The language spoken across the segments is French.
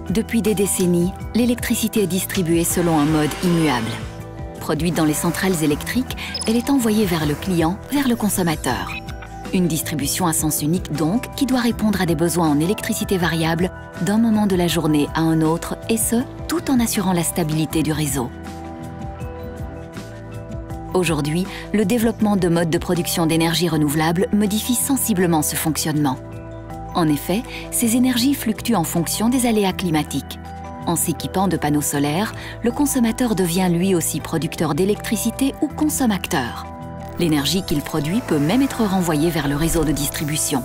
Depuis des décennies, l'électricité est distribuée selon un mode immuable. Produite dans les centrales électriques, elle est envoyée vers le client, vers le consommateur. Une distribution à sens unique donc, qui doit répondre à des besoins en électricité variable d'un moment de la journée à un autre, et ce, tout en assurant la stabilité du réseau. Aujourd'hui, le développement de modes de production d'énergie renouvelable modifie sensiblement ce fonctionnement. En effet, ces énergies fluctuent en fonction des aléas climatiques. En s'équipant de panneaux solaires, le consommateur devient lui aussi producteur d'électricité ou consommateur. L'énergie qu'il produit peut même être renvoyée vers le réseau de distribution.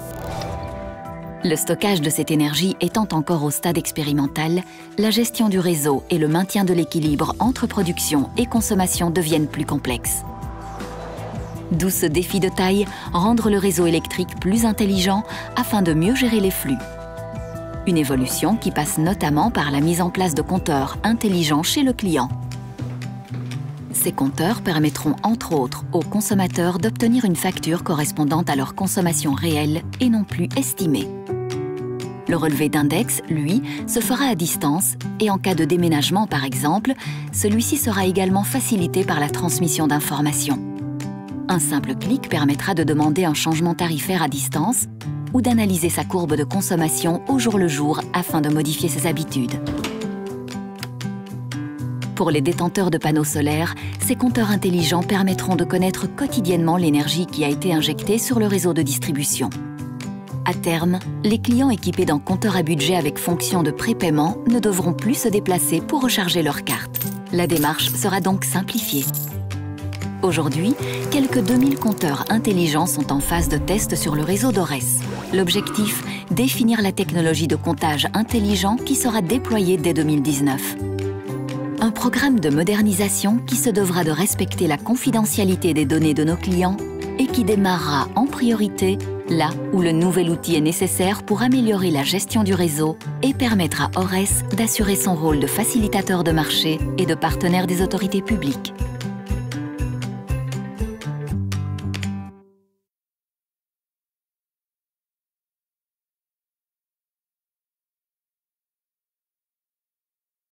Le stockage de cette énergie étant encore au stade expérimental, la gestion du réseau et le maintien de l'équilibre entre production et consommation deviennent plus complexes. D'où ce défi de taille, rendre le réseau électrique plus intelligent afin de mieux gérer les flux. Une évolution qui passe notamment par la mise en place de compteurs intelligents chez le client. Ces compteurs permettront entre autres aux consommateurs d'obtenir une facture correspondant à leur consommation réelle et non plus estimée. Le relevé d'index, lui, se fera à distance et en cas de déménagement par exemple, celui-ci sera également facilité par la transmission d'informations. Un simple clic permettra de demander un changement tarifaire à distance ou d'analyser sa courbe de consommation au jour le jour afin de modifier ses habitudes. Pour les détenteurs de panneaux solaires, ces compteurs intelligents permettront de connaître quotidiennement l'énergie qui a été injectée sur le réseau de distribution. À terme, les clients équipés d'un compteur à budget avec fonction de prépaiement ne devront plus se déplacer pour recharger leur carte. La démarche sera donc simplifiée. Aujourd'hui, quelques 2000 compteurs intelligents sont en phase de test sur le réseau d'Ores. L'objectif, définir la technologie de comptage intelligent qui sera déployée dès 2019. Un programme de modernisation qui se devra de respecter la confidentialité des données de nos clients et qui démarrera en priorité là où le nouvel outil est nécessaire pour améliorer la gestion du réseau et permettre à Ores d'assurer son rôle de facilitateur de marché et de partenaire des autorités publiques.